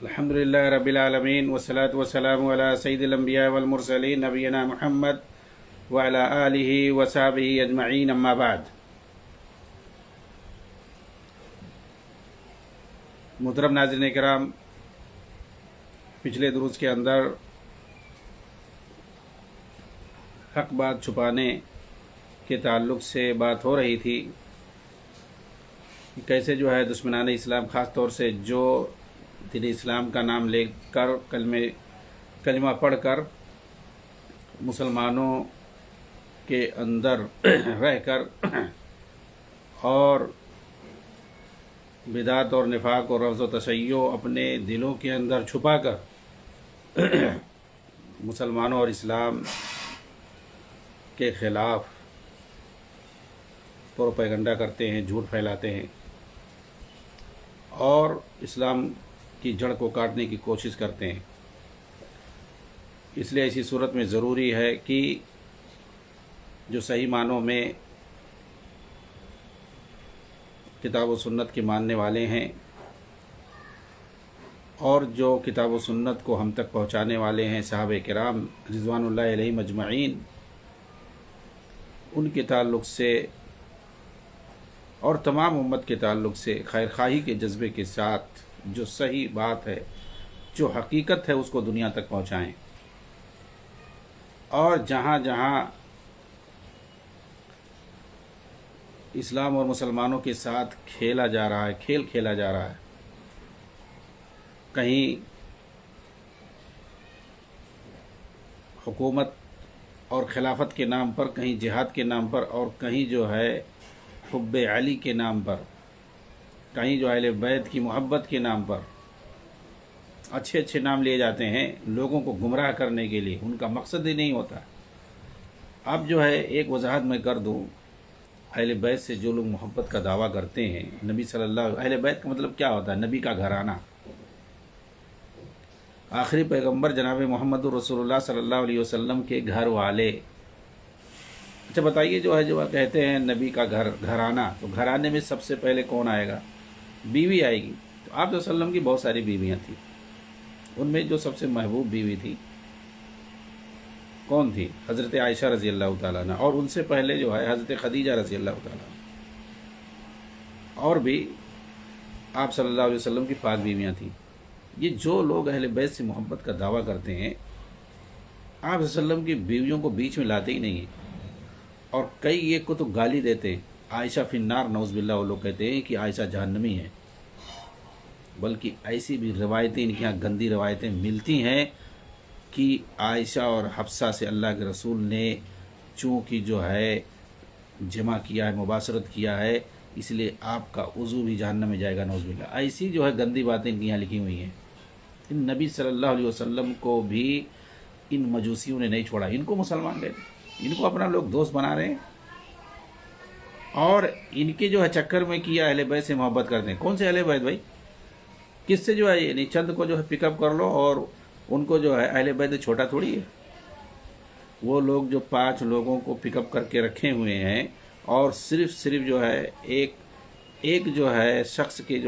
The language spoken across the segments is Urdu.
الحمدللہ رب العالمین والصلاة والسلام علی سید الانبیاء والمرسلین نبینا محمد وعلی آلہ وصحبہ اجمعین، اما بعد۔ محترم ناظرین کرام، پچھلے دروس کے اندر حق بات چھپانے کے تعلق سے بات ہو رہی تھی کہ کیسے دشمنان اسلام، خاص طور سے جو دین اسلام کا نام لے کر کلمہ پڑھ کر مسلمانوں کے اندر رہ کر اور بدعت اور نفاق اور رفض و تشیع اپنے دلوں کے اندر چھپا کر مسلمانوں اور اسلام کے خلاف پروپیگنڈا کرتے ہیں، جھوٹ پھیلاتے ہیں اور اسلام کی جڑ کو کاٹنے کی کوشش کرتے ہیں۔ اس لیے ایسی صورت میں ضروری ہے کہ جو صحیح معنوں میں کتاب و سنت کے ماننے والے ہیں اور جو کتاب و سنت کو ہم تک پہنچانے والے ہیں صحابہ کرام رضوان اللہ علیہم اجمعین، ان کے تعلق سے اور تمام امت کے تعلق سے خیر خواہی کے جذبے کے ساتھ جو صحیح بات ہے، جو حقیقت ہے، اس کو دنیا تک پہنچائیں۔ اور جہاں جہاں اسلام اور مسلمانوں کے ساتھ کھیلا جا رہا ہے، کھیل کھیلا جا رہا ہے، کہیں حکومت اور خلافت کے نام پر، کہیں جہاد کے نام پر، اور کہیں حب علی کے نام پر، کہیں اہل بیت کی محبت کے نام پر اچھے اچھے نام لیے جاتے ہیں لوگوں کو گمراہ کرنے کے لیے، ان کا مقصد ہی نہیں ہوتا۔ اب ایک وضاحت میں کر دوں، اہل بیت سے جو لوگ محبت کا دعویٰ کرتے ہیں، نبی صلی اللہ علیہ، اہل بیت کا مطلب کیا ہوتا ہے؟ نبی کا گھرانہ، آخری پیغمبر جناب محمد رسول اللہ صلی اللہ علیہ وسلم کے گھر والے۔ اچھا بتائیے، جو کہتے ہیں نبی کا گھرانہ، تو گھرانے میں سب سے پہلے کون آئے گا؟ بیوی آئے گی۔ تو آپ صلی اللہ علیہ وسلم کی بہت ساری بیویاں تھیں، ان میں جو سب سے محبوب بیوی تھی کون تھی؟ حضرت عائشہ رضی اللہ تعالیٰ عنہ، اور ان سے پہلے حضرت خدیجہ رضی اللہ تعالیٰ عنہ، اور بھی آپ صلی اللہ علیہ وسلم کی 5 بیویاں تھیں۔ یہ جو لوگ اہل بیت سے محبت کا دعویٰ کرتے ہیں، آپ صلی اللہ علیہ وسلم کی بیویوں کو بیچ میں لاتے ہی نہیں ہیں، اور کئی ایک کو تو گالی دیتے ہیں، عائشہ فی النار، نعوذ باللہ، وہ لوگ کہتے ہیں کہ عائشہ جہنمی ہے۔ بلکہ ایسی بھی روایتیں ان کے یہاں گندی روایتیں ملتی ہیں کہ عائشہ اور حفصہ سے اللہ کے رسول نے چونکہ جمع کیا ہے، مباشرت کیا ہے، اس لیے آپ کا عضو بھی جہنم میں جائے گا، نعوذ باللہ۔ ایسی گندی باتیں ان کے یہاں لکھی ہوئی ہیں۔ ان نبی صلی اللہ علیہ وسلم کو بھی ان مجوسیوں نے نہیں چھوڑا، ان کو مسلمان کہتے ہیں، ان کو اپنا لوگ دوست بنا رہے ہیں، اور ان کے چکر میں کیا اہل بیت سے محبت کرتے ہیں۔ کون سے اہل بیت بھائی؟ کس سے یعنی چند کو پک اپ کر لو اور ان کو اہل بیت چھوٹا تھوڑی ہے۔ وہ لوگ جو 5 لوگوں کو پک اپ کر کے رکھے ہوئے ہیں، اور صرف ایک شخص کے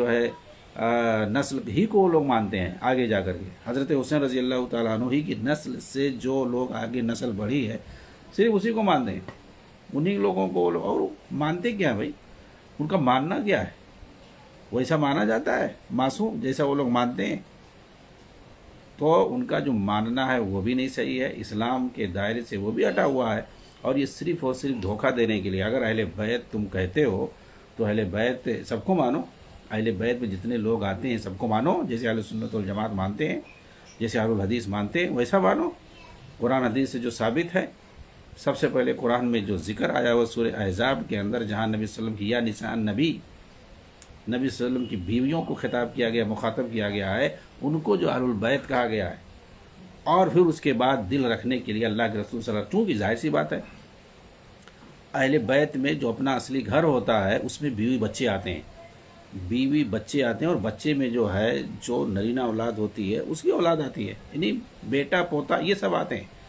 نسل ہی کو وہ لوگ مانتے ہیں آگے جا کر کے۔ حضرت حسین رضی اللہ تعالیٰ عنہ ہی کی نسل سے جو لوگ آگے نسل بڑھی ہے، صرف اسی کو مانتے ہیں، انہی لوگوں کو۔ اور مانتے کیا بھائی؟ ان کا ماننا کیا ہے؟ ویسا مانا جاتا ہے معصوم جیسا وہ لوگ مانتے ہیں؟ تو ان کا جو ماننا ہے وہ بھی نہیں صحیح ہے، اسلام کے دائرے سے وہ بھی ہٹا ہوا ہے، اور یہ صرف اور صرف دھوکہ دینے کے لیے۔ اگر اہل بیت تم کہتے ہو تو اہل بیت سب کو مانو، اہل بیت میں جتنے لوگ آتے ہیں سب کو مانو، جیسے اہل سنت والجماعت مانتے ہیں، جیسے اہل الحدیث مانتے ہیں، ویسا مانو۔ قرآن حدیث سے جو ثابت ہے، سب سے پہلے قرآن میں جو ذکر آیا وہ سورہ احزاب کے اندر، جہاں نبی صلی اللہ علیہ وسلم کی یا نساء نبی، نبی صلی اللہ علیہ وسلم کی بیویوں کو خطاب کیا گیا، مخاطب کیا گیا ہے، ان کو اہل البیت کہا گیا ہے۔ اور پھر اس کے بعد دل رکھنے کے لیے اللہ کے رسول صلی اللہ علیہ وسلم، کیونکہ ظاہر سی بات ہے اہل بیت میں جو اپنا اصلی گھر ہوتا ہے اس میں بیوی بچے آتے ہیں، اور بچے میں جو نرینہ اولاد ہوتی ہے اس کی اولاد آتی ہے، یعنی بیٹا پوتا یہ سب آتے ہیں،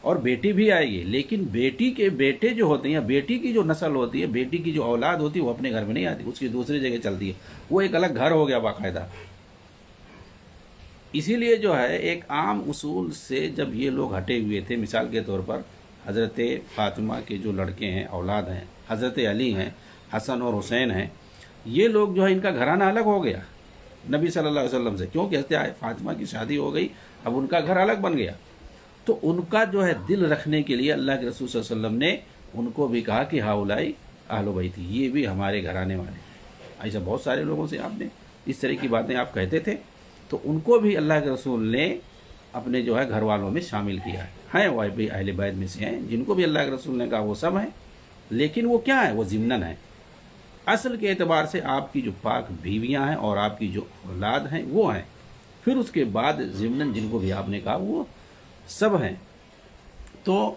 اور بیٹی بھی آئے گی، لیکن بیٹی کے بیٹے جو ہوتے ہیں، بیٹی کی جو نسل ہوتی ہے، بیٹی کی جو اولاد ہوتی ہے، وہ اپنے گھر میں نہیں آتی، اس کی دوسری جگہ چلتی ہے، وہ ایک الگ گھر ہو گیا باقاعدہ۔ اسی لیے جو ہے ایک عام اصول سے جب یہ لوگ ہٹے ہوئے تھے، مثال کے طور پر حضرت فاطمہ کے جو لڑکے ہیں، اولاد ہیں، حضرت علی ہیں، حسن اور حسین ہیں، یہ لوگ جو ہے ان کا گھرانہ الگ ہو گیا نبی صلی اللہ علیہ وسلم سے، کیوں کہتے ہیں فاطمہ کی شادی ہو گئی، اب ان کا گھر الگ بن گیا. تو ان کا جو ہے دل رکھنے کے لیے اللہ کے رسول صلی اللہ علیہ وسلم نے ان کو بھی کہا کہ ہؤلاء اہل بیت، یہ بھی ہمارے گھرانے والے ہیں. ایسا بہت سارے لوگوں سے آپ نے اس طرح کی باتیں آپ کہتے تھے، تو ان کو بھی اللہ کے رسول نے اپنے جو ہے گھر والوں میں شامل کیا ہے. وہ بھی اہل بیت میں سے ہیں جن کو بھی اللہ کے رسول نے کہا وہ سب ہیں، لیکن وہ کیا ہے، وہ ضمناً ہیں. اصل کے اعتبار سے آپ کی جو پاک بیویاں ہیں اور آپ کی جو اولاد ہیں وہ ہیں. پھر اس کے بعد ضمناً جن کو بھی آپ نے کہا وہ سب ہیں. تو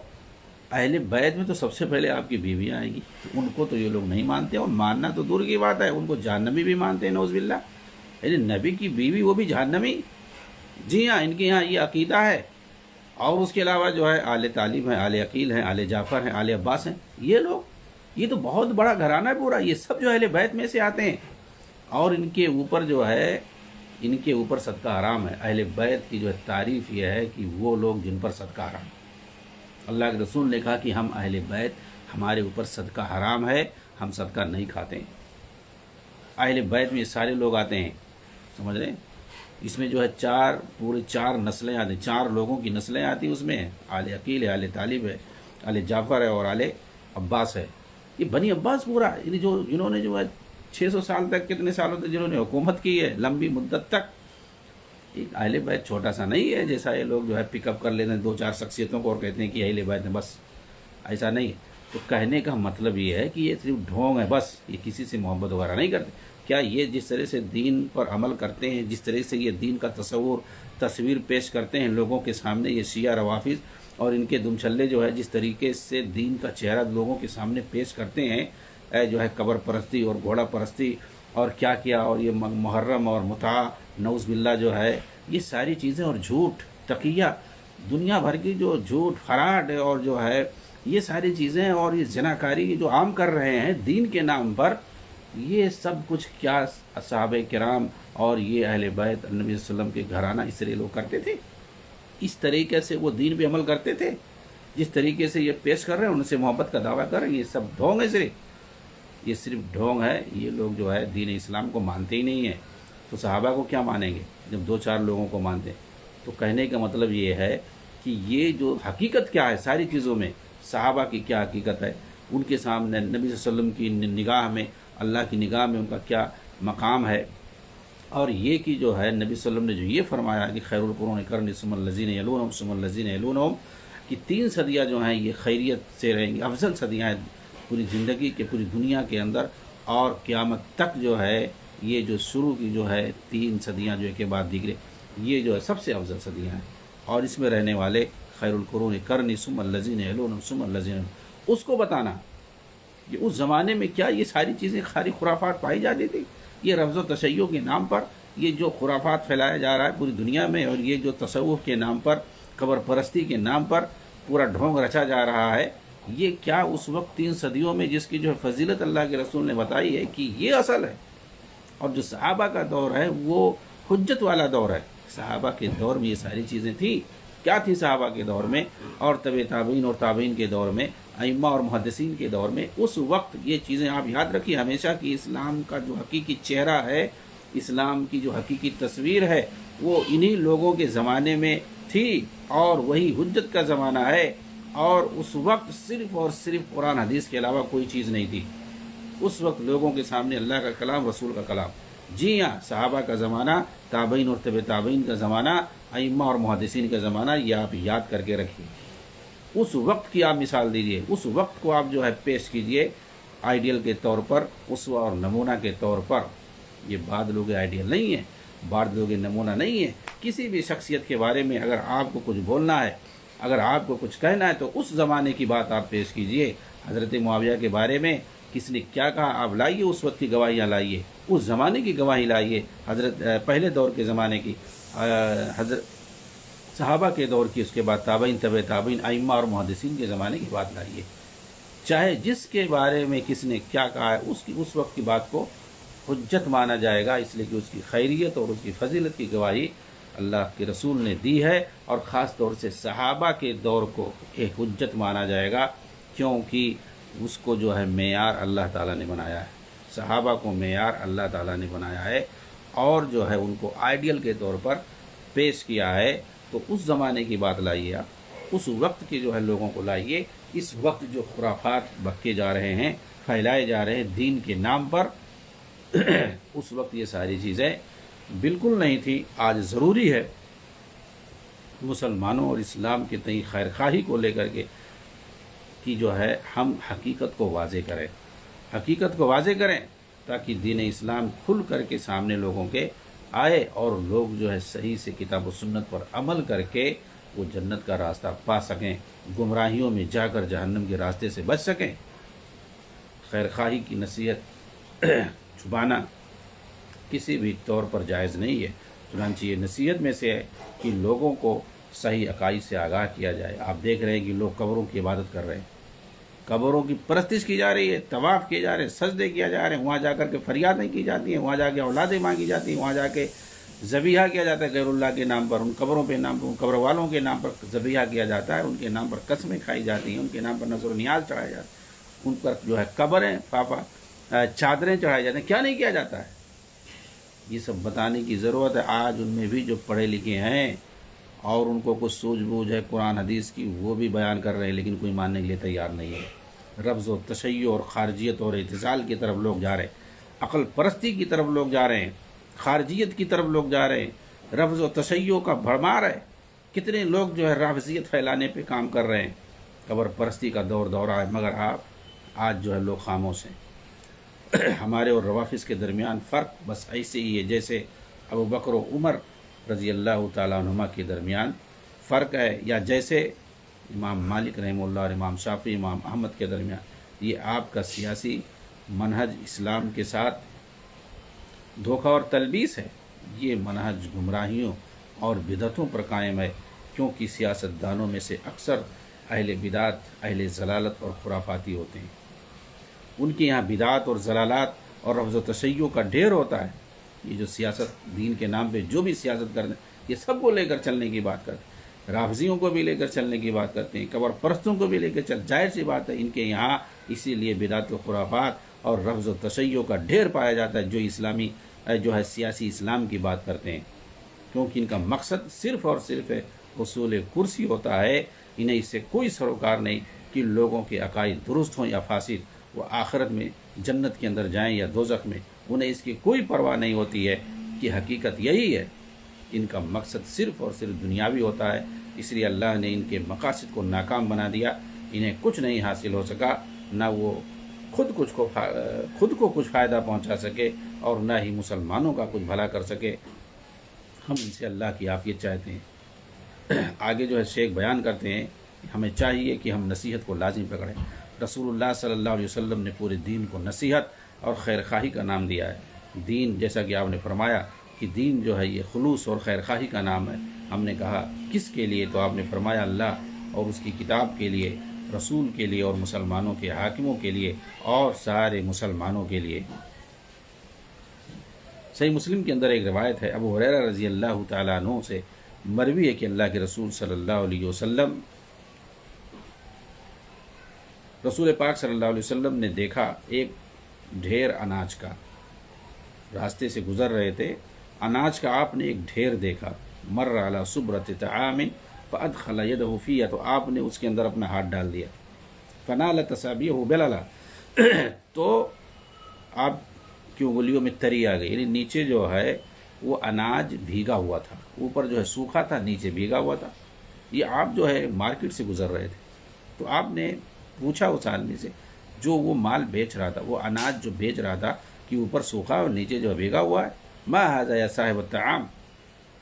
اہل بیت میں تو سب سے پہلے آپ کی بیویاں آئیں گی. ان کو تو یہ لوگ نہیں مانتے، اور ماننا تو دور کی بات ہے، ان کو جہنمی بھی مانتے ہیں نعوذ باللہ. یعنی نبی کی بیوی وہ بھی جہنمی. جی ہاں، ان کے یہاں یہ عقیدہ ہے. اور اس کے علاوہ جو ہے آل طالب ہیں، آل عقیل ہیں، آل جعفر ہیں، آل عباس ہیں، یہ لوگ، یہ تو بہت بڑا گھرانہ ہے پورا. یہ سب جو اہل بیت میں سے آتے ہیں، اور ان کے اوپر جو ہے، ان کے اوپر صدقہ حرام ہے. اہل بیت کی جو ہے تعریف یہ ہے کہ وہ لوگ جن پر صدقہ حرام. اللہ کے رسول نے کہا کہ ہم اہل بیت، ہمارے اوپر صدقہ حرام ہے، ہم صدقہ نہیں کھاتے ہیں. اہل بیت میں سارے لوگ آتے ہیں، سمجھ رہے ہیں. اس میں جو ہے پورے چار نسلیں آتی ہیں، 4 لوگوں کی نسلیں آتی ہیں. اس میں آل عقیل ہے، آل طالب ہے، آل جعفر ہے، اور آل عباس ہے. یہ بنی عباس پورا، یعنی جنہوں نے جو ہے 600 سال تک، کتنے سالوں تک جنہوں نے حکومت کی ہے، لمبی مدت تک. ایک اہل بیت چھوٹا سا نہیں ہے جیسا یہ لوگ جو ہے پک اپ کر لیتے ہیں 2-4 شخصیتوں کو اور کہتے ہیں کہ اہل بیت ہے، بس ایسا نہیں ہے. تو کہنے کا مطلب یہ ہے کہ یہ صرف ڈھونگ ہے، بس یہ کسی سے محبت وغیرہ نہیں کرتے. کیا یہ جس طرح سے دین پر عمل کرتے ہیں، جس طرح سے یہ دین کا تصویر پیش کرتے ہیں لوگوں کے سامنے، یہ شیعہ روافض اور ان کے دمچلے جو ہے جس طریقے سے دین کا چہرہ لوگوں کے سامنے پیش کرتے ہیں، جو ہے قبر پرستی اور گھوڑا پرستی اور کیا اور یہ محرم اور متع، نعوذ باللہ جو ہے یہ ساری چیزیں، اور جھوٹ، تقیہ، دنیا بھر کی جو جھوٹ، فراڈ اور جو ہے یہ ساری چیزیں، اور یہ زناکاری جو عام کر رہے ہیں دین کے نام پر، یہ سب کچھ کیا صحابہ کرام اور یہ اہل بیت نبی صلی اللہ علیہ وسلم کے گھرانہ اس طرح لوگ کرتے تھے. اس طریقے سے وہ دین پہ عمل کرتے تھے جس طریقے سے یہ پیش کر رہے ہیں، ان سے محبت کا دعویٰ کر رہے ہیں. یہ سب ڈھونگ ہے، یہ صرف ڈھونگ ہے. یہ لوگ جو ہے دین اسلام کو مانتے ہی نہیں ہیں، تو صحابہ کو کیا مانیں گے جب 2-4 لوگوں کو مانتے ہیں. تو کہنے کا مطلب یہ ہے کہ یہ جو حقیقت کیا ہے ساری چیزوں میں، صحابہ کی کیا حقیقت ہے، ان کے سامنے نبی صلی اللہ علیہ وسلم کی نگاہ میں، اللہ کی نگاہ میں ان کا کیا مقام ہے. اور یہ کہ جو ہے نبی صلی اللہ علیہ وسلم نے جو یہ فرمایا کہ خیر القرون قرنی ثم الذین یلونہم ثم الذین یلونہم، کہ 3 صدیاں جو ہیں یہ خیریت سے رہیں گی، افضل صدیاں ہیں پوری زندگی کے، پوری دنیا کے اندر، اور قیامت تک جو ہے یہ جو شروع کی جو ہے 3 صدیاں جو ایک کے بعد دیگرے، یہ جو ہے سب سے افضل صدیاں ہیں. اور اس میں رہنے والے خیر القرون قرنی ثم الذین یلونہم ثم الذین یلونہم، اس کو بتانا کہ اس زمانے میں کیا یہ ساری چیزیں خالی خرافات پائی جاتی تھی. یہ رفض و تشیع کے نام پر یہ جو خرافات پھیلایا جا رہا ہے پوری دنیا میں، اور یہ جو تصوف کے نام پر، قبر پرستی کے نام پر پورا ڈھونگ رچا جا رہا ہے، یہ کیا اس وقت 3 صدیوں میں جس کی جو ہے فضیلت اللہ کے رسول نے بتائی ہے کہ یہ اصل ہے. اور جو صحابہ کا دور ہے وہ حجت والا دور ہے. صحابہ کے دور میں یہ ساری چیزیں تھیں. کیا تھی صحابہ کے دور میں، اور تابعین اور تابعین کے دور میں، ائمہ اور محدثین کے دور میں، اس وقت یہ چیزیں آپ یاد رکھیے ہمیشہ کہ اسلام کا جو حقیقی چہرہ ہے، اسلام کی جو حقیقی تصویر ہے، وہ انہی لوگوں کے زمانے میں تھی، اور وہی حجت کا زمانہ ہے. اور اس وقت صرف اور صرف قرآن حدیث کے علاوہ کوئی چیز نہیں تھی. اس وقت لوگوں کے سامنے اللہ کا کلام، رسول کا کلام. جی ہاں، صحابہ کا زمانہ، تابعین اور تبع تابعین کا زمانہ، ائمہ اور محدثین کا زمانہ، یہ آپ یاد کر کے رکھیے. اس وقت کی آپ مثال دیجئے، اس وقت کو آپ جو ہے پیش کیجئے آئیڈیل کے طور پر، اسوہ اور نمونہ کے طور پر. یہ بعد لوگ آئیڈیل نہیں ہیں، بعد لوگ نمونہ نہیں ہیں. کسی بھی شخصیت کے بارے میں اگر آپ کو کچھ بولنا ہے، اگر آپ کو کچھ کہنا ہے، تو اس زمانے کی بات آپ پیش کیجئے. حضرت معاویہ کے بارے میں کس نے کیا کہا آپ لائیے، اس وقت کی گواہیاں لائیے، اس زمانے کی گواہی لائیے، حضرت پہلے دور کے زمانے کی، حضرت صحابہ کے دور کی، اس کے بعد تابعین، تبع تابعین، ائمہ اور محدثین کے زمانے کی بات لائیے. چاہے جس کے بارے میں کس نے کیا کہا ہے، اس وقت کی بات کو حجت مانا جائے گا، اس لیے کہ اس کی خیریت اور اس کی فضیلت کی گواہی اللہ کے رسول نے دی ہے، اور خاص طور سے صحابہ کے دور کو ایک حجت مانا جائے گا، کیونکہ اس کو جو ہے معیار اللہ تعالیٰ نے بنایا ہے، صحابہ کو معیار اللہ تعالیٰ نے بنایا ہے، اور جو ہے ان کو آئیڈیل کے طور پر پیش کیا ہے۔ تو اس زمانے کی بات لائیے آپ، اس وقت کے جو ہے لوگوں کو لائیے، اس وقت جو خرافات بکے جا رہے ہیں، پھیلائے جا رہے ہیں دین کے نام پر، اس وقت یہ ساری چیزیں بالکل نہیں تھی۔ آج ضروری ہے مسلمانوں اور اسلام کے تئیں خیر خواہی کو لے کر کے کہ جو ہے ہم حقیقت کو واضح کریں، حقیقت کو واضح کریں، تاکہ دین اسلام کھل کر کے سامنے لوگوں کے آئے، اور لوگ جو ہے صحیح سے کتاب و سنت پر عمل کر کے وہ جنت کا راستہ پا سکیں، گمراہیوں میں جا کر جہنم کے راستے سے بچ سکیں۔ خیر خواہی کی نصیحت چھپانا کسی بھی طور پر جائز نہیں ہے، چنانچہ یہ نصیحت میں سے ہے کہ لوگوں کو صحیح عقائد سے آگاہ کیا جائے۔ آپ دیکھ رہے ہیں کہ لوگ قبروں کی عبادت کر رہے ہیں، قبروں کی پرستش کی جا رہی ہے، طواف کیے جا رہے ہیں، سجدے کیا جا رہے ہیں، وہاں جا کر کے فریادیں کی جاتی ہیں، وہاں جا کے اولادیں مانگی جاتی ہیں، وہاں جا کے ذبیحہ کیا جاتا ہے غیر اللہ کے نام پر، ان قبروں پہ نام پر، ان قبر والوں کے نام پر ذبیحہ کیا جاتا ہے، ان کے نام پر قسمیں کھائی جاتی ہیں، ان کے نام پر نذر و نیاز چڑھائے جاتے ہیں، ان پر جو ہے قبریں چادریں چڑھائی جاتی ہیں۔ کیا نہیں کیا جاتا ہے، یہ سب بتانے کی ضرورت ہے۔ آج ان میں بھی جو پڑھے لکھے ہیں اور ان کو کچھ سوجھ بوجھ ہے قرآن حدیث کی، وہ بھی بیان کر رہے ہیں، لیکن کوئی ماننے کے لیے تیار نہیں ہے۔ رفض و تشیع اور خارجیت اور اعتزال کی طرف لوگ جا رہے ہیں، عقل پرستی کی طرف لوگ جا رہے ہیں، خارجیت کی طرف لوگ جا رہے ہیں، رفض و تشیع کا بھرمار ہے۔ کتنے لوگ جو ہے رافضیت پھیلانے پہ کام کر رہے ہیں، قبر پرستی کا دور دورہ ہے، مگر آپ آج جو ہے لوگ خاموش ہیں۔ ہمارے اور روافظ کے درمیان فرق بس ایسے ہی ہے جیسے ابو بکر و عمر رضی اللہ تعالیٰ عنہما کے درمیان فرق ہے، یا جیسے امام مالک رحمہ اللہ اور امام شافعی امام احمد کے درمیان۔ یہ آپ کا سیاسی منہج اسلام کے ساتھ دھوکہ اور تلبیس ہے، یہ منہج گمراہیوں اور بدعتوں پر قائم ہے، کیونکہ سیاستدانوں میں سے اکثر اہل بدعت، اہل ضلالت اور خرافاتی ہوتے ہیں۔ ان کے یہاں بدعات اور ضلالات اور رفض و تشیع کا ڈھیر ہوتا ہے۔ یہ جو سیاست دین کے نام پہ جو بھی سیاست کرتے ہیں، یہ سب کو لے کر چلنے کی بات کرتے ہیں، رافضیوں کو بھی لے کر چلنے کی بات کرتے ہیں، قبر پرستوں کو بھی لے کر ظاہر سی بات ہے ان کے یہاں اسی لیے بدعت و خرافات اور رفض و تشیع کا ڈھیر پایا جاتا ہے، جو اسلامی جو ہے سیاسی اسلام کی بات کرتے ہیں، کیونکہ ان کا مقصد صرف اور صرف حصول کرسی ہوتا ہے۔ انہیں اس سے کوئی سروکار نہیں کہ لوگوں کے عقائد درست ہوں یا فاسد، وہ آخرت میں جنت کے اندر جائیں یا دوزخ میں، انہیں اس کی کوئی پرواہ نہیں ہوتی ہے کہ حقیقت یہی ہے۔ ان کا مقصد صرف اور صرف دنیاوی ہوتا ہے، اس لیے اللہ نے ان کے مقاصد کو ناکام بنا دیا۔ انہیں کچھ نہیں حاصل ہو سکا، نہ وہ خود کو کچھ فائدہ پہنچا سکے اور نہ ہی مسلمانوں کا کچھ بھلا کر سکے۔ ہم ان سے اللہ کی عافیت چاہتے ہیں۔ آگے جو ہے شیخ بیان کرتے ہیں، ہمیں چاہیے کہ ہم نصیحت کو لازم پکڑیں۔ رسول اللہ صلی اللہ علیہ وسلم نے پورے دین کو نصیحت اور خیر خواہی کا نام دیا ہے۔ دین، جیسا کہ آپ نے فرمایا کہ دین جو ہے یہ خلوص اور خیر خواہی کا نام ہے۔ ہم نے کہا کس کے لیے؟ تو آپ نے فرمایا اللہ اور اس کی کتاب کے لیے، رسول کے لیے اور مسلمانوں کے حاکموں کے لیے اور سارے مسلمانوں کے لیے۔ صحیح مسلم کے اندر ایک روایت ہے، ابو ہریرہ رضی اللہ تعالیٰ عنہ سے مروی ہے کہ اللہ کے رسول صلی اللہ علیہ وسلم رسول پاک صلی اللہ علیہ وسلم نے دیکھا ایک ڈھیر اناج کا، راستے سے گزر رہے تھے، اناج کا آپ نے ایک ڈھیر دیکھا، مر علی صبرۃ طعام فادخل یدہ فیہ، تو آپ نے اس کے اندر اپنا ہاتھ ڈال دیا، فنال تصابیہ بللا، تو آپ کی انگلیوں میں تری آ گئی، یعنی نیچے جو ہے وہ اناج بھیگا ہوا تھا، اوپر جو ہے سوکھا تھا، نیچے بھیگا ہوا تھا۔ یہ آپ جو ہے مارکیٹ سے گزر رہے تھے، تو آپ نے پوچھا اس آدمی سے جو وہ مال بیچ رہا تھا، وہ اناج جو بیچ رہا تھا کہ اوپر سوکھا اور نیچے جو بھیگا ہوا ہے، ما ھذا یا صاحب الطعام،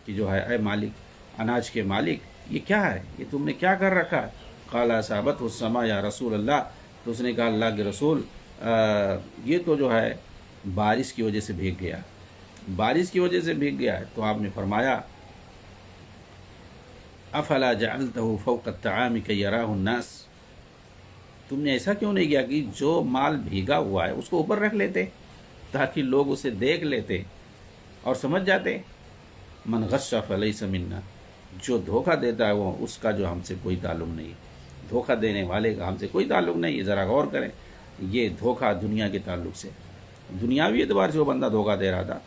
کہ جو ہے اے مالک، اناج کے مالک، یہ کیا ہے؟ یہ تم نے کیا کر رکھا ہے؟ قال اصابتہ السماء یا رسول اللہ، تو اس نے کہا اللہ کے رسول یہ تو جو ہے بارش کی وجہ سے بھیگ گیا، بارش کی وجہ سے بھیگ گیا ہے۔ تو آپ نے فرمایا افلا جعلتہ فوق الطعام کی یراہ الناس، تم نے ایسا کیوں نہیں کیا کہ جو مال بھیگا ہوا ہے اس کو اوپر رکھ لیتے تاکہ لوگ اسے دیکھ لیتے اور سمجھ جاتے من غش فلیس منا، جو دھوکہ دیتا ہے وہ اس کا جو ہم سے کوئی تعلق نہیں ہے، دھوکہ دینے والے کا ہم سے کوئی تعلق نہیں ہے۔ ذرا غور کریں، یہ دھوکہ دنیا کے تعلق سے، دنیاوی اعتبار سے وہ بندہ دھوکہ دے رہا تھا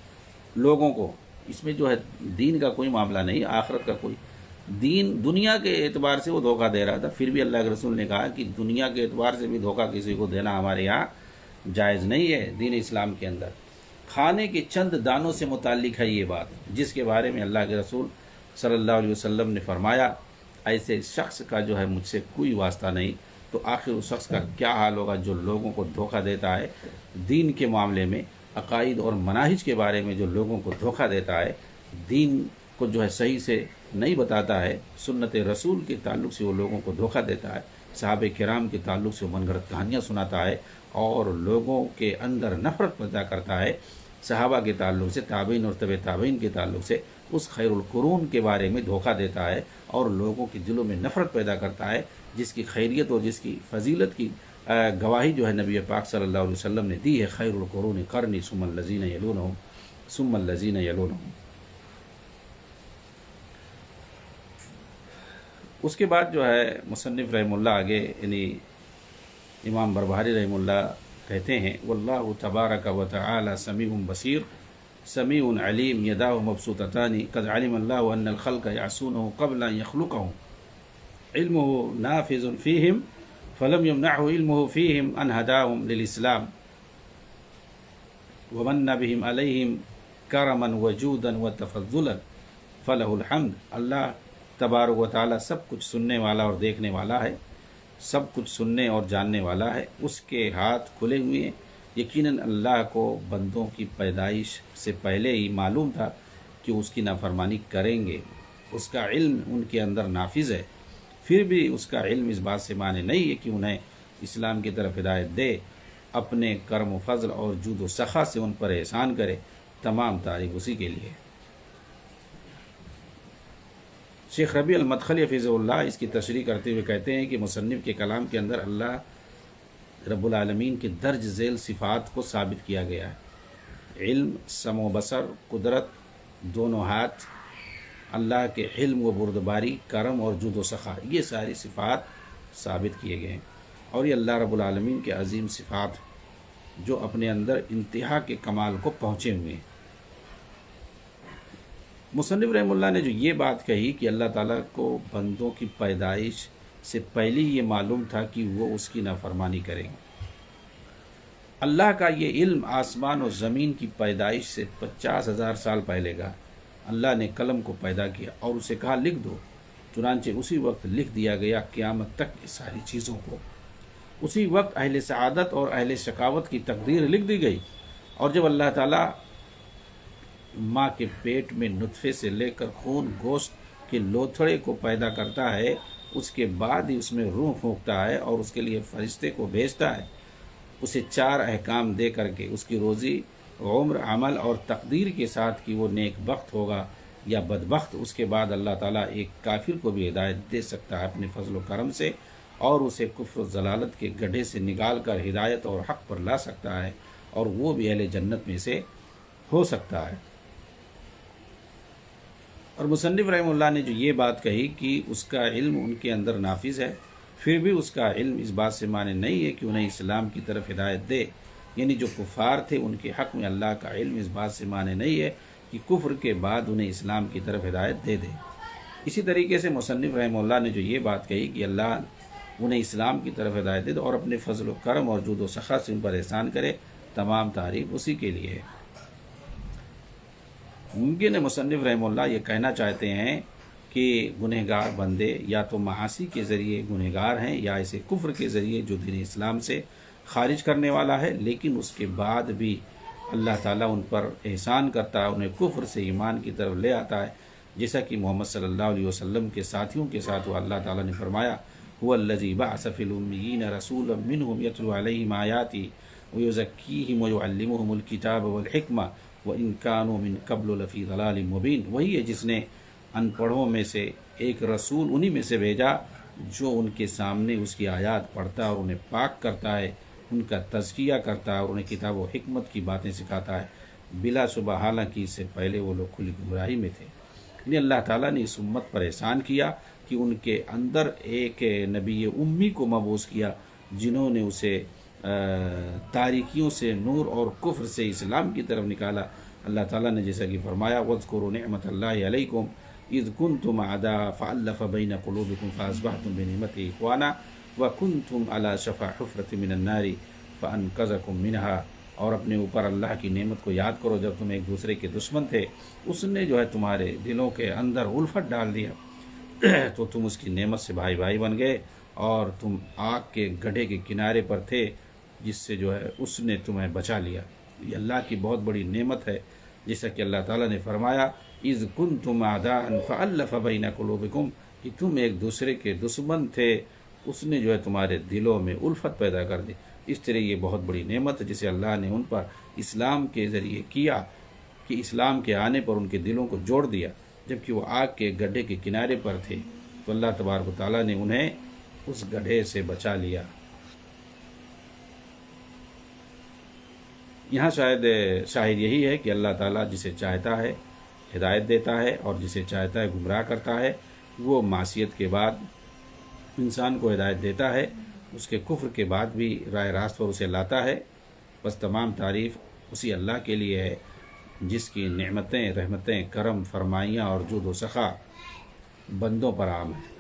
لوگوں کو، اس میں جو ہے دین کا کوئی معاملہ نہیں، آخرت کا کوئی، دنیا کے اعتبار سے وہ دھوکہ دے رہا تھا۔ پھر بھی اللہ کے رسول نے کہا کہ دنیا کے اعتبار سے بھی دھوکہ کسی کو دینا ہمارے یہاں جائز نہیں ہے دین اسلام کے اندر۔ کھانے کے چند دانوں سے متعلق ہے یہ بات، جس کے بارے میں اللہ کے رسول صلی اللہ علیہ وسلم نے فرمایا ایسے شخص کا جو ہے مجھ سے کوئی واسطہ نہیں۔ تو آخر اس شخص کا کیا حال ہوگا جو لوگوں کو دھوکہ دیتا ہے دین کے معاملے میں، عقائد اور مناہج کے بارے میں جو لوگوں کو دھوکہ دیتا ہے، دین کو جو ہے صحیح سے نہیں بتاتا ہے، سنت رسول کے تعلق سے وہ لوگوں کو دھوکہ دیتا ہے، صحابہ کرام کے تعلق سے وہ من گھڑت کہانیاں سناتا ہے اور لوگوں کے اندر نفرت پیدا کرتا ہے، صحابہ کے تعلق سے، تابعین اور تبع تابعین کے تعلق سے اس خیر القرون کے بارے میں دھوکہ دیتا ہے اور لوگوں کے دلوں میں نفرت پیدا کرتا ہے، جس کی خیریت اور جس کی فضیلت کی گواہی جو ہے نبی پاک صلی اللہ علیہ وسلم نے دی ہے، خیر القرون قرنی ثم الذین یلونہم ثم الذین یلونہم۔ اس کے بعد جو ہے مصنف رحمہ اللہ آگے یعنی امام بربہاری رحمہ اللہ کہتے ہیں واللہ تبارک و تعالی سمیع بصیر سمیع علیم یداہ مبسوطتان قد علم اللہ ان الخلق یعصونہ قبل ان یخلقہم علمہ نافذ فیہم فلم یمنعہ علمہ فیہم ان ہداہم للاسلام ومن بہم علیہم کرما وجودا وتفضلا فلہ الحمد۔ اللہ تبارک و تعالیٰ سب کچھ سننے والا اور دیکھنے والا ہے، سب کچھ سننے اور جاننے والا ہے، اس کے ہاتھ کھلے ہوئے ہیں۔ یقیناً اللہ کو بندوں کی پیدائش سے پہلے ہی معلوم تھا کہ اس کی نافرمانی کریں گے، اس کا علم ان کے اندر نافذ ہے، پھر بھی اس کا علم اس بات سے مانے نہیں ہے کہ انہیں اسلام کی طرف ہدایت دے، اپنے کرم و فضل اور جود و سخا سے ان پر احسان کرے، تمام تعریف اسی کے لیے۔ شیخ ربیع المدخلی حفظہ اللہ اس کی تشریح کرتے ہوئے کہتے ہیں کہ مصنف کے کلام کے اندر اللہ رب العالمین کے درج ذیل صفات کو ثابت کیا گیا ہے، علم، سمع و بصر، قدرت، دونوں ہاتھ، اللہ کے حلم و بردباری، کرم اور جود و سخا، یہ ساری صفات ثابت کیے گئے ہیں، اور یہ اللہ رب العالمین کے عظیم صفات جو اپنے اندر انتہا کے کمال کو پہنچے ہوئے ہیں۔ مصنف رحمہ اللہ نے جو یہ بات کہی کہ اللہ تعالیٰ کو بندوں کی پیدائش سے پہلے یہ معلوم تھا کہ وہ اس کی نافرمانی کریں گے، اللہ کا یہ علم آسمان و زمین کی پیدائش سے 50,000 سال پہلے کا، اللہ نے قلم کو پیدا کیا اور اسے کہا لکھ دو، چنانچہ اسی وقت لکھ دیا گیا قیامت تک کی ساری چیزوں کو، اسی وقت اہل سعادت اور اہل شقاوت کی تقدیر لکھ دی گئی۔ اور جب اللہ تعالیٰ ماں کے پیٹ میں نطفے سے لے کر خون گوشت کے لوتھڑے کو پیدا کرتا ہے، اس کے بعد ہی اس میں روح پھونکتا ہے اور اس کے لیے فرشتے کو بھیجتا ہے، اسے 4 احکام دے کر کے اس کی روزی، عمر، عمل اور تقدیر کے ساتھ کہ وہ نیک بخت ہوگا یا بدبخت۔ اس کے بعد اللہ تعالیٰ ایک کافر کو بھی ہدایت دے سکتا ہے اپنے فضل و کرم سے، اور اسے کفر و ضلالت کے گڈھے سے نکال کر ہدایت اور حق پر لا سکتا ہے، اور وہ بھی اہل جنت میں سے ہو سکتا ہے۔ اور مصنف رحمہ اللہ نے جو یہ بات کہی کہ اس کا علم ان کے اندر نافذ ہے، پھر بھی اس کا علم اس بات سے مانے نہیں ہے کہ انہیں اسلام کی طرف ہدایت دے، یعنی جو کفار تھے ان کے حق میں اللہ کا علم اس بات سے مانے نہیں ہے کہ کفر کے بعد انہیں اسلام کی طرف ہدایت دے دے۔ اسی طریقے سے مصنف رحمہ اللہ نے جو یہ بات کہی کہ اللہ انہیں اسلام کی طرف ہدایت دے دے اور اپنے فضل و کرم اور جود و سخا سے ان پر احسان کرے، تمام تعریف اسی کے لیے ہے۔ ممکن ہے مصنف رحمہ اللہ یہ کہنا چاہتے ہیں کہ گنہگار بندے یا تو معاصی کے ذریعے گنہگار ہیں یا اسے کفر کے ذریعے جو دین اسلام سے خارج کرنے والا ہے، لیکن اس کے بعد بھی اللہ تعالیٰ ان پر احسان کرتا ہے، انہیں کفر سے ایمان کی طرف لے آتا ہے، جیسا کہ محمد صلی اللہ علیہ وسلم کے ساتھیوں کے ساتھ وہ اللہ تعالیٰ نے فرمایا هو الذی بعث فی الامیین رسولا منہم یتلو علیہم آیاتی ویزکیہم ویعلمہم الکتاب والحکمہ وَإِن كَانُوا مِن قَبْلُ لَفِي ضَلَالٍ مُبِينٍ۔ وہی ہے جس نے ان پڑھوں میں سے ایک رسول انہی میں سے بھیجا جو ان کے سامنے اس کی آیات پڑھتا ہے اور انہیں پاک کرتا ہے، ان کا تزکیہ کرتا ہے اور انہیں کتاب و حکمت کی باتیں سکھاتا ہے، بلا شبہ حالانکہ اس سے پہلے وہ لوگ کھلی گمراہی میں تھے۔ یعنی اللہ تعالیٰ نے اس امت پر احسان کیا کہ ان کے اندر ایک نبی امی کو مبعوث کیا، جنہوں نے اسے تاریکیوں سے نور اور کفر سے اسلام کی طرف نکالا۔ اللہ تعالیٰ نے جیسا کہ فرمایا وَاذْكُرُوا نِعْمَةَ اللَّهِ عَلَيْكُمْ اذ كنتم اعداء فالف بین قلوبکم فاصبحتم بنعمتہ اخوانا وکنتم علی شفا حفرۃ من النار فانقذکم منها۔ اور اپنے اوپر اللہ کی نعمت کو یاد کرو جب تم ایک دوسرے کے دشمن تھے، اس نے جو ہے تمہارے دلوں کے اندر الفت ڈال دیا تو تم اس کی نعمت سے بھائی بھائی بن گئے، اور تم آگ کے گڈھے کے کنارے پر تھے جس سے جو ہے اس نے تمہیں بچا لیا۔ یہ اللہ کی بہت بڑی نعمت ہے، جیسا کہ اللہ تعالیٰ نے فرمایا اذ کنتم اعداء فالف بین قلوبکم، کہ تم ایک دوسرے کے دشمن تھے، اس نے جو ہے تمہارے دلوں میں الفت پیدا کر دی۔ اس طرح یہ بہت بڑی نعمت ہے جسے اللہ نے ان پر اسلام کے ذریعے کیا کہ اسلام کے آنے پر ان کے دلوں کو جوڑ دیا، جبکہ وہ آگ کے گڈھے کے کنارے پر تھے، تو اللہ تبارک و تعالیٰ نے انہیں اس گڈھے سے بچا لیا۔ یہاں شاہد یہی ہے کہ اللہ تعالیٰ جسے چاہتا ہے ہدایت دیتا ہے، اور جسے چاہتا ہے گمراہ کرتا ہے۔ وہ معصیت کے بعد انسان کو ہدایت دیتا ہے، اس کے کفر کے بعد بھی راہ راست پر اسے لاتا ہے۔ بس تمام تعریف اسی اللہ کے لیے ہے جس کی نعمتیں، رحمتیں، کرم، فرمائیاں اور جود و سخا بندوں پر عام ہیں۔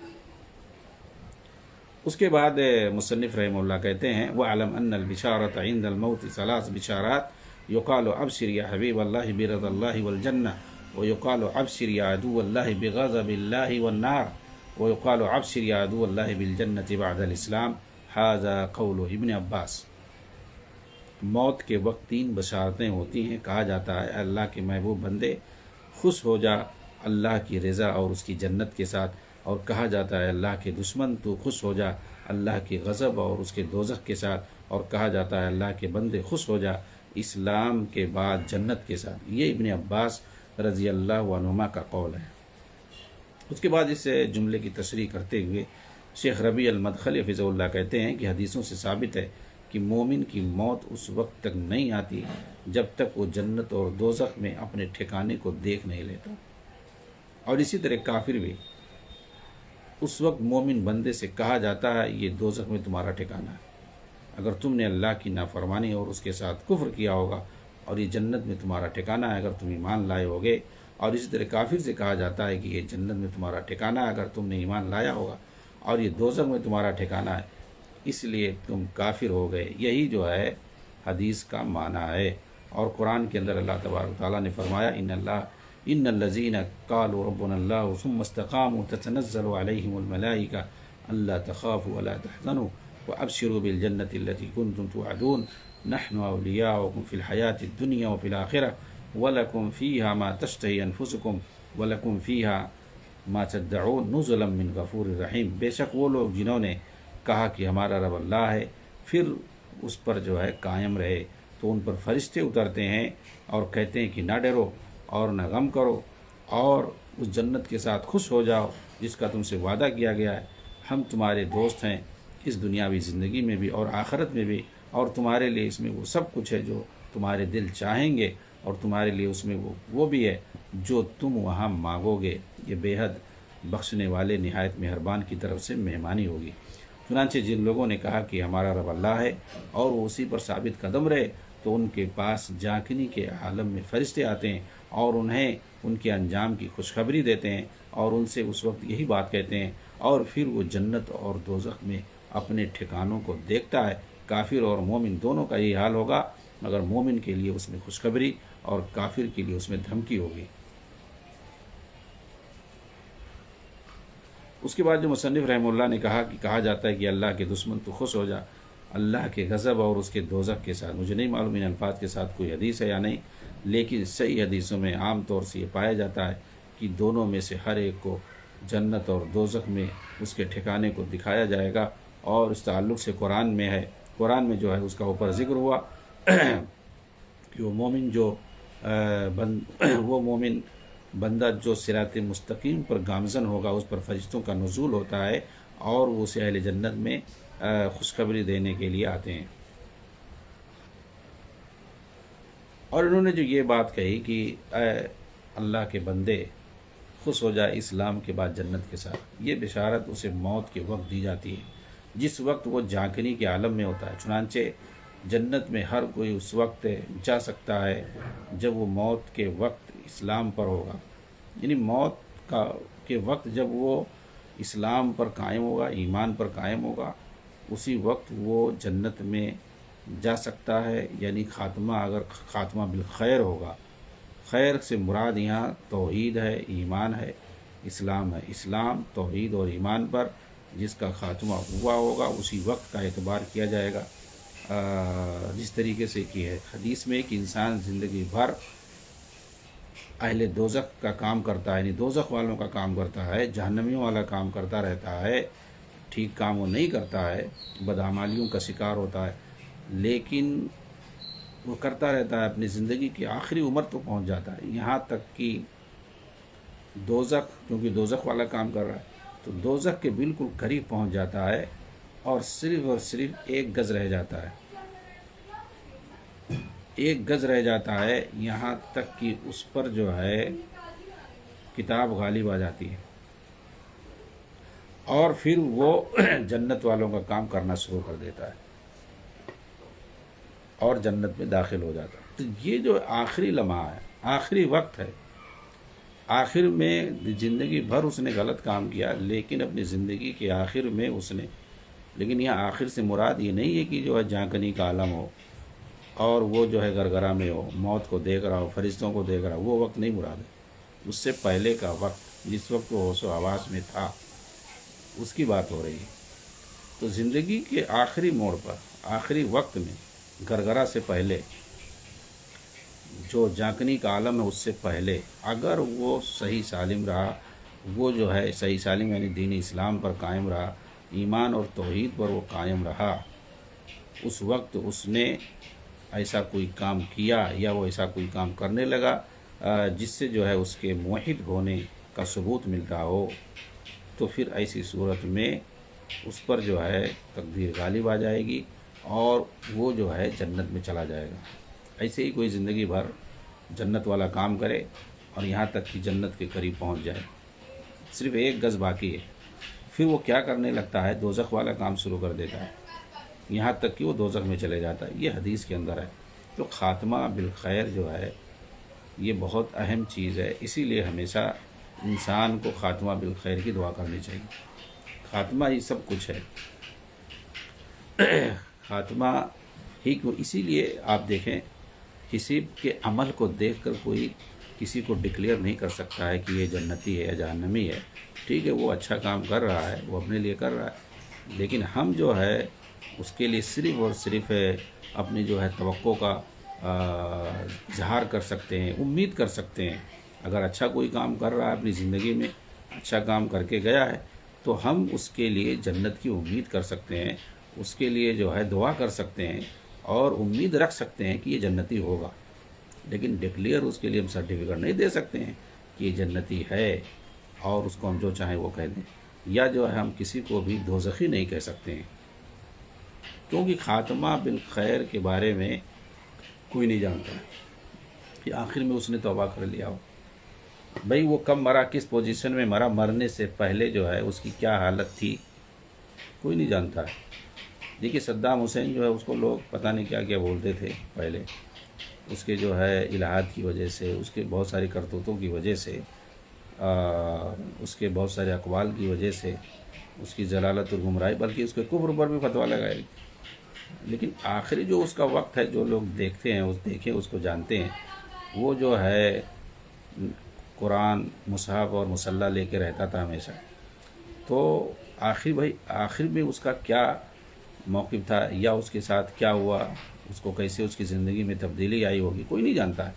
اس کے بعد مصنف رحمہ اللہ کہتے ہیں وَاعْلَمْ أَنَّ الْبِشَارَةَ عِنْدَ الْمَوْتِ ثَلَاثُ بِشَارَاتٍ يُقَالُ أَبْشِرْ يَا حَبِيبَ اللَّهِ بِرِضَى اللَّهِ وَالْجَنَّةِ وَيُقَالُ أَبْشِرْ يَا عَدُوَّ اللَّهِ بِغَضَبِ اللَّهِ وَالنَّارِ وَيُقَالُ أَبْشِرْ يَا عَدُوَّ اللَّهِ بِالْجَنَّةِ بَعْدَ الْإِسْلَامِ هذا قول ابن عباس۔ موت کے وقت تین بشارتیں ہوتی ہیں، کہا جاتا ہے اللہ کے محبوب بندے خوش ہو جا اللہ کی رضا اور اس کی جنت کے ساتھ، اور کہا جاتا ہے اللہ کے دشمن تو خوش ہو جا اللہ کی غضب اور اس کے دوزخ کے ساتھ، اور کہا جاتا ہے اللہ کے بندے خوش ہو جا اسلام کے بعد جنت کے ساتھ۔ یہ ابن عباس رضی اللہ عنہما کا قول ہے۔ اس کے بعد اس جملے کی تشریح کرتے ہوئے شیخ ربیع المدخلی حفظہ اللہ کہتے ہیں کہ حدیثوں سے ثابت ہے کہ مومن کی موت اس وقت تک نہیں آتی جب تک وہ جنت اور دوزخ میں اپنے ٹھکانے کو دیکھ نہیں لیتا، اور اسی طرح کافر بھی اس وقت مومن بندے سے کہا جاتا ہے یہ دوزخ میں تمہارا ٹھکانہ ہے اگر تم نے اللہ کی نافرمانی اور اس کے ساتھ کفر کیا ہوگا، اور یہ جنت میں تمہارا ٹھکانہ ہے اگر تم ایمان لائے ہوگے، اور اسی طرح کافر سے کہا جاتا ہے کہ یہ جنت میں تمہارا ٹھکانہ ہے اگر تم نے ایمان لایا ہوگا، اور یہ دوزخ میں تمہارا ٹھکانہ ہے اس لیے تم کافر ہو گئے۔ یہی جو ہے حدیث کا معنی ہے۔ اور قرآن کے اندر اللہ تبارک تعالیٰ نے فرمایا ان الذین قالوا ربنا اللہ ثم استقاموا تتنزل علیہم الملائکہ الا تخافوا ولا تحزنوا وابشروا بالجنة التي كنتم توعدون نحن اولیاؤکم فی الحیاة الدنیا وفی الآخرہ ولکم فیہا ما تشتہی انفسکم ولکم فیہا ما تدعون نزلا من غفور الرحیم۔ بے شک وہ لوگ جنہوں نے کہا کہ ہمارا رب اللہ ہے، پھر اس پر جو ہے قائم رہے، تو ان پر فرشتے اترتے ہیں اور کہتے ہیں کہ نہ ڈرو اور نہ غم کرو، اور اس جنت کے ساتھ خوش ہو جاؤ جس کا تم سے وعدہ کیا گیا ہے۔ ہم تمہارے دوست ہیں اس دنیاوی زندگی میں بھی اور آخرت میں بھی، اور تمہارے لیے اس میں وہ سب کچھ ہے جو تمہارے دل چاہیں گے، اور تمہارے لیے اس میں وہ بھی ہے جو تم وہاں مانگو گے۔ یہ بے حد بخشنے والے نہایت مہربان کی طرف سے مہمانی ہوگی۔ چنانچہ جن لوگوں نے کہا کہ ہمارا رب اللہ ہے اور وہ اسی پر ثابت قدم رہے، تو ان کے پاس جاکنی کے عالم میں فرشتے آتے ہیں اور انہیں ان کے انجام کی خوشخبری دیتے ہیں، اور ان سے اس وقت یہی بات کہتے ہیں، اور پھر وہ جنت اور دوزخ میں اپنے ٹھکانوں کو دیکھتا ہے۔ کافر اور مومن دونوں کا یہی حال ہوگا، مگر مومن کے لیے اس میں خوشخبری اور کافر کے لیے اس میں دھمکی ہوگی۔ اس کے بعد جو مصنف رحمہ اللہ نے کہا جاتا ہے کہ اللہ کے دشمن تو خوش ہو جا اللہ کے غضب اور اس کے دوزخ کے ساتھ۔ مجھے نہیں معلوم ان الفاظ کے ساتھ کوئی حدیث ہے یا نہیں، لیکن صحیح حدیثوں میں عام طور سے یہ پایا جاتا ہے کہ دونوں میں سے ہر ایک کو جنت اور دوزخ میں اس کے ٹھکانے کو دکھایا جائے گا، اور اس تعلق سے قرآن میں جو ہے اس کا اوپر ذکر ہوا کہ وہ مومن بندہ جو صراط مستقیم پر گامزن ہوگا اس پر فرشتوں کا نزول ہوتا ہے، اور وہ اسے اہل جنت میں خوشخبری دینے کے لیے آتے ہیں۔ اور انہوں نے جو یہ بات کہی کہ اے اللہ کے بندے خوش ہو جائے اسلام کے بعد جنت کے ساتھ۔ یہ بشارت اسے موت کے وقت دی جاتی ہے، جس وقت وہ جھانکنے کے عالم میں ہوتا ہے۔ چنانچہ جنت میں ہر کوئی اس وقت جا سکتا ہے جب وہ موت کے وقت اسلام پر ہوگا، یعنی موت کے وقت جب وہ اسلام پر قائم ہوگا، ایمان پر قائم ہوگا، اسی وقت وہ جنت میں جا سکتا ہے۔ یعنی خاتمہ اگر خاتمہ بالخیر ہوگا، خیر سے مراد یہاں توحید ہے، ایمان ہے، اسلام ہے۔ اسلام، توحید اور ایمان پر جس کا خاتمہ ہوا ہوگا اسی وقت کا اعتبار کیا جائے گا۔ جس طریقے سے کہ ہے حدیث میں کہ انسان زندگی بھر اہل دوزخ کا کام کرتا ہے، یعنی دوزخ والوں کا کام کرتا ہے، جہنمیوں والا کام کرتا رہتا ہے، ٹھیک کام وہ نہیں کرتا ہے، بدعمالیوں کا شکار ہوتا ہے، لیکن وہ کرتا رہتا ہے، اپنی زندگی کی آخری عمر تو پہنچ جاتا ہے، یہاں تک کہ دوزخ، کیونکہ دوزخ والا کام کر رہا ہے تو دوزخ کے بالکل قریب پہنچ جاتا ہے، اور صرف ایک گز رہ جاتا ہے، ایک گز رہ جاتا ہے، یہاں تک کہ اس پر جو ہے کتاب غالب آ جاتی ہے، اور پھر وہ جنت والوں کا کام کرنا شروع کر دیتا ہے اور جنت میں داخل ہو جاتا ہے۔ تو یہ جو آخری لمحہ ہے، آخری وقت ہے، آخر میں زندگی بھر اس نے غلط کام کیا، لیکن اپنی زندگی کے آخر میں اس نے، لیکن یہاں آخر سے مراد یہ نہیں ہے کہ جو ہے جھانکنی کا عالم ہو اور وہ جو ہے گرگرا میں ہو، موت کو دیکھ رہا ہو، فرشتوں کو دیکھ رہا ہو، وہ وقت نہیں مراد ہے، اس سے پہلے کا وقت جس وقت وہ ہوش و حواس میں تھا اس کی بات ہو رہی ہے۔ تو زندگی کے آخری موڑ پر، آخری وقت میں، گرگرا سے پہلے، جو جھانکنی کا عالم ہے اس سے پہلے، اگر وہ صحیح سالم رہا، وہ جو ہے صحیح سالم یعنی دین اسلام پر قائم رہا، ایمان اور توحید پر وہ قائم رہا، اس وقت اس نے ایسا کوئی کام کیا یا وہ ایسا کوئی کام کرنے لگا جس سے جو ہے اس کے موحد ہونے کا ثبوت ملتا ہو، تو پھر ایسی صورت میں اس پر جو ہے تقدیر غالب آ جائے گی اور وہ جو ہے جنت میں چلا جائے گا۔ ایسے ہی کوئی زندگی بھر جنت والا کام کرے اور یہاں تک کہ جنت کے قریب پہنچ جائے، صرف ایک گز باقی ہے، پھر وہ کیا کرنے لگتا ہے، دوزخ والا کام شروع کر دیتا ہے، یہاں تک کہ وہ دوزخ میں چلے جاتا ہے۔ یہ حدیث کے اندر ہے۔ تو خاتمہ بالخیر جو ہے یہ بہت اہم چیز ہے، اسی لیے ہمیشہ انسان کو خاتمہ بالخیر کی دعا کرنی چاہیے۔ خاتمہ ہی سب کچھ ہے، خاتمہ ہی کو، اسی لیے آپ دیکھیں کسی کے عمل کو دیکھ کر کوئی کسی کو ڈکلیئر نہیں کر سکتا ہے کہ یہ جنتی ہے یا جہنمی ہے۔ ٹھیک ہے، وہ اچھا کام کر رہا ہے، وہ اپنے لیے کر رہا ہے، لیکن ہم جو ہے اس کے لیے صرف اور صرف اپنی جو ہے توقع کا اظہار کر سکتے ہیں، امید کر سکتے ہیں۔ اگر اچھا کوئی کام کر رہا ہے اپنی زندگی میں، اچھا کام کر کے گیا ہے، تو ہم اس کے لیے جنت کی امید کر سکتے ہیں، اس کے لیے جو ہے دعا کر سکتے ہیں اور امید رکھ سکتے ہیں کہ یہ جنتی ہوگا، لیکن ڈکلیئر اس کے لیے ہم سرٹیفکیٹ نہیں دے سکتے ہیں کہ یہ جنتی ہے اور اس کو ہم جو چاہیں وہ کہہ دیں، یا جو ہے ہم کسی کو بھی دوزخی نہیں کہہ سکتے ہیں، کیونکہ خاتمہ بالخیر کے بارے میں کوئی نہیں جانتا ہے کہ آخر میں اس نے توبہ کر لیا ہو، بھئی وہ کب مرا، کس پوزیشن میں مرا، مرنے سے پہلے جو ہے اس کی کیا حالت تھی، کوئی نہیں جانتا ہے۔ دیکھیے صدام حسین جو ہے اس کو لوگ پتہ نہیں کیا کیا بولتے تھے پہلے، اس کے جو ہے الہات کی وجہ سے، اس کے بہت ساری کرتوتوں کی وجہ سے، اس کے بہت سارے اقوال کی وجہ سے، اس کی ضلالت اور گمراہی، بلکہ اس کے کفر پر بھی فتویٰ لگائے، لیکن آخری جو اس کا وقت ہے، جو لوگ دیکھتے ہیں، دیکھیں اس کو جانتے ہیں، وہ جو ہے قرآن، مصحف اور مصلی لے کے رہتا تھا ہمیشہ۔ تو آخر میں اس کا کیا موقف تھا یا اس کے ساتھ کیا ہوا، اس کو کیسے اس کی زندگی میں تبدیلی آئی ہوگی، کوئی نہیں جانتا ہے۔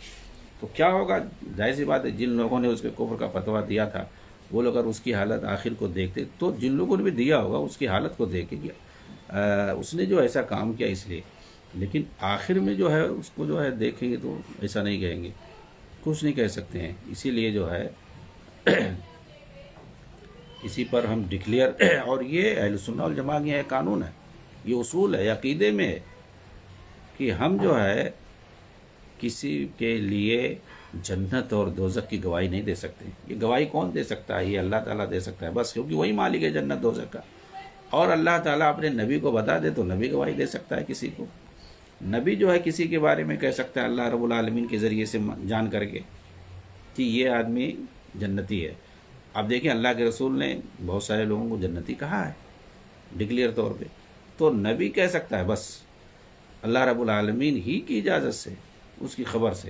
تو کیا ہوگا، ظاہر سی بات ہے، جن لوگوں نے اس کے کفر کا فتویٰ دیا تھا وہ لوگ اگر اس کی حالت آخر کو دیکھتے، تو جن لوگوں نے بھی دیا ہوگا اس کی حالت کو دیکھ کے کیا اس نے جو ایسا کام کیا اس لیے، لیکن آخر میں جو ہے اس کو جو ہے دیکھیں گے تو ایسا نہیں کہیں گے، کچھ نہیں کہہ سکتے ہیں۔ اسی لیے جو ہے اسی پر ہم ڈکلیئر اور یہ اہل سنت والجماعہ کی یہ قانون ہے، یہ اصول ہے، عقیدے میں ہے کہ ہم جو ہے کسی کے لیے جنت اور دوزخ کی گواہی نہیں دے سکتے. یہ گواہی کون دے سکتا ہے؟ یہ اللہ تعالیٰ دے سکتا ہے بس، کیونکہ وہی مالک ہے جنت دوزخ کا. اور اللہ تعالیٰ اپنے نبی کو بتا دے تو نبی گواہی دے سکتا ہے کسی کو. نبی جو ہے کسی کے بارے میں کہہ سکتا ہے اللہ رب العالمین کے ذریعے سے جان کر کے کہ یہ آدمی جنتی ہے. اب دیکھیں اللہ کے رسول نے بہت سارے لوگوں کو جنتی کہا ہے ڈکلیئر طور پہ. تو نبی کہہ سکتا ہے بس اللہ رب العالمین ہی کی اجازت سے، اس کی خبر سے.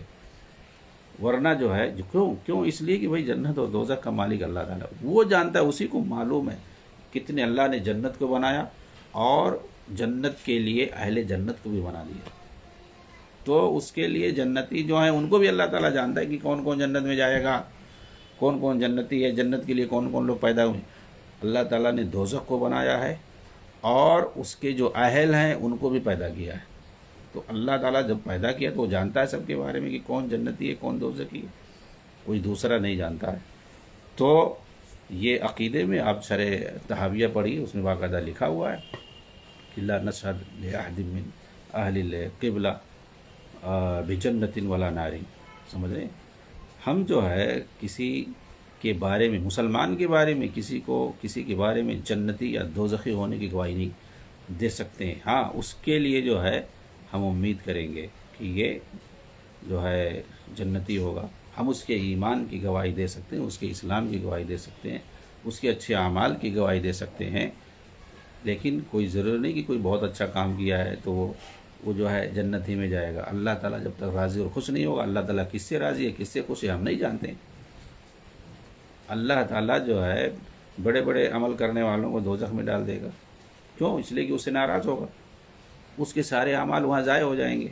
ورنہ جو ہے کیوں اس لیے کہ بھائی جنت اور دوزخ کا مالک اللہ تعالیٰ وہ جانتا ہے، اسی کو معلوم ہے کتنے اللہ نے جنت کو بنایا اور جنت کے لیے اہل جنت کو بھی بنا دیا. تو اس کے لیے جنتی جو ہیں ان کو بھی اللہ تعالیٰ جانتا ہے کہ کون کون جنت میں جائے گا، کون کون جنتی ہے، جنت کے لیے کون کون لوگ پیدا ہوئے. اللہ تعالیٰ نے دوزخ کو بنایا ہے اور اس کے جو اہل ہیں ان کو بھی پیدا کیا ہے. تو اللہ تعالیٰ جب پیدا کیا تو وہ جانتا ہے سب کے بارے میں کہ کون جنتی ہے کون دوزخی ہے، کوئی دوسرا نہیں جانتا ہے. تو یہ عقیدے میں آپ شرح تحاویہ پڑھی، اس میں باقاعدہ لکھا ہوا ہے کہ لا نشہد لأحد من اہل القبلہ بجنت ولا نار. سمجھ رہے ہیں؟ ہم جو ہے کسی کے بارے میں، مسلمان کے بارے میں کسی کے بارے میں جنتی یا دوزخی ہونے کی گواہی نہیں دے سکتے ہیں. ہاں اس کے لیے جو ہے ہم امید کریں گے کہ یہ جو ہے جنتی ہوگا. ہم اس کے ایمان کی گواہی دے سکتے ہیں، اس کے اسلام کی گواہی دے سکتے ہیں، اس کے اچھے اعمال کی گواہی دے سکتے ہیں. لیکن کوئی ضرور نہیں کہ کوئی بہت اچھا کام کیا ہے تو وہ جو ہے جنت ہی میں جائے گا. اللہ تعالیٰ جب تک راضی اور خوش نہیں ہوگا، اللہ تعالیٰ کس سے راضی ہے کس سے خوش ہے ہم نہیں جانتے. اللہ تعالیٰ جو ہے بڑے بڑے عمل کرنے والوں کو دوزخ میں ڈال دے گا. کیوں؟ اس لیے کہ اس سے ناراض ہوگا. اس کے سارے اعمال وہاں ضائع ہو جائیں گے،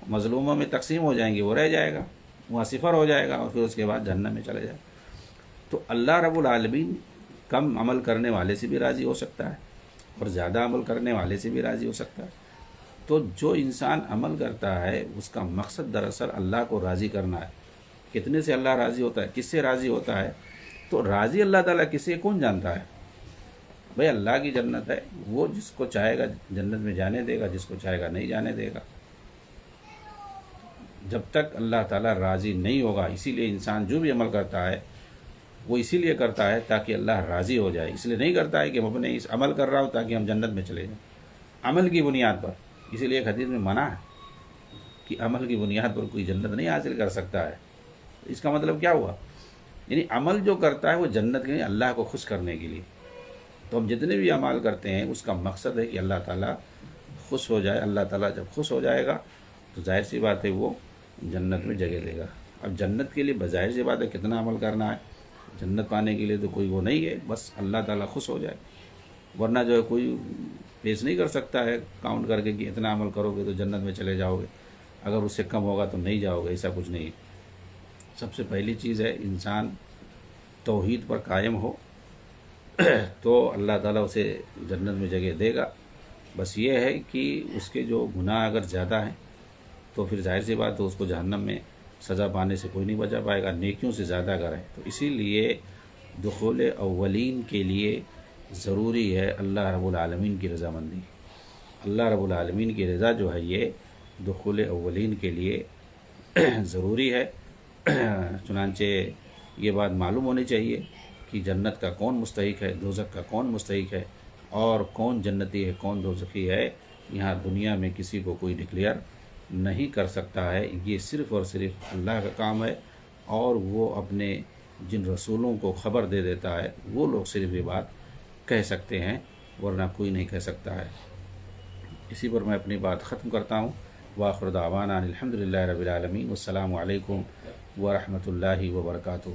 مظلوموں میں تقسیم ہو جائیں گے، وہ رہ جائے گا، وہاں صفر ہو جائے گا اور پھر اس کے بعد جہنم میں چلے جائے. تو اللہ رب العالمین کم عمل کرنے والے سے بھی راضی ہو سکتا ہے اور زیادہ عمل کرنے والے سے بھی راضی ہو سکتا ہے. تو جو انسان عمل کرتا ہے اس کا مقصد دراصل اللہ کو راضی کرنا ہے. کتنے سے اللہ راضی ہوتا ہے، کس سے راضی ہوتا ہے؟ تو راضی اللہ تعالیٰ کس سے کون جانتا ہے؟ بھئی اللہ کی جنت ہے، وہ جس کو چاہے گا جنت میں جانے دے گا، جس کو چاہے گا نہیں جانے دے گا. جب تک اللہ تعالیٰ راضی نہیں ہوگا، اسی لیے انسان جو بھی عمل کرتا ہے وہ اسی لیے کرتا ہے تاکہ اللہ راضی ہو جائے. اس لیے نہیں کرتا ہے کہ میں اپنے اس عمل کر رہا ہوں تاکہ ہم جنت میں چلے جائیں عمل کی بنیاد پر. اسی لیے ایک حدیث میں منع ہے کہ عمل کی بنیاد پر کوئی جنت نہیں حاصل کر سکتا ہے. اس کا مطلب کیا ہوا؟ یعنی عمل جو کرتا ہے وہ جنت کے لیے، اللہ کو خوش کرنے کے لیے. تو ہم جتنے بھی اعمال کرتے ہیں اس کا مقصد ہے کہ اللہ تعالیٰ خوش ہو جائے. اللہ تعالیٰ جب خوش ہو جائے گا تو ظاہر سی بات ہے وہ جنت میں جگہ دے گا. اب جنت کے لیے بظاہر سی بات ہے کتنا عمل کرنا ہے، جنت پانے کے لیے تو کوئی وہ نہیں ہے، بس اللہ تعالیٰ خوش ہو جائے. ورنہ جو ہے کوئی پیش نہیں کر سکتا ہے کاؤنٹ کر کے کہ اتنا عمل کرو گے تو جنت میں چلے جاؤ گے، اگر اس سے کم ہوگا تو نہیں جاؤ گے. ایسا کچھ نہیں. سب سے پہلی چیز ہے انسان توحید پر قائم ہو تو اللہ تعالیٰ اسے جنت میں جگہ دے گا. بس یہ ہے کہ اس کے جو گناہ اگر زیادہ ہیں تو پھر ظاہر سی بات ہے اس کو جہنم میں سزا پانے سے کوئی نہیں بچا پائے گا. نیکیوں سے زیادہ اگر ہے تو اسی لیے دخول اولین کے لیے ضروری ہے اللہ رب العالمین کی رضامندی. اللہ رب العالمین کی رضا جو ہے یہ دخول اولین کے لیے ضروری ہے. چنانچہ یہ بات معلوم ہونی چاہیے کہ جنت کا کون مستحق ہے، دوزخ کا کون مستحق ہے اور کون جنتی ہے کون دوزخی ہے. یہاں دنیا میں کسی کو کوئی ڈکلیئر نہیں کر سکتا ہے. یہ صرف اور صرف اللہ کا کام ہے اور وہ اپنے جن رسولوں کو خبر دے دیتا ہے وہ لوگ صرف یہ بات کہہ سکتے ہیں، ورنہ کوئی نہیں کہہ سکتا ہے. اسی پر میں اپنی بات ختم کرتا ہوں. وآخر دعوانا الحمدللہ رب العالمین. والسلام علیکم ورحمۃ اللہ وبرکاتہ.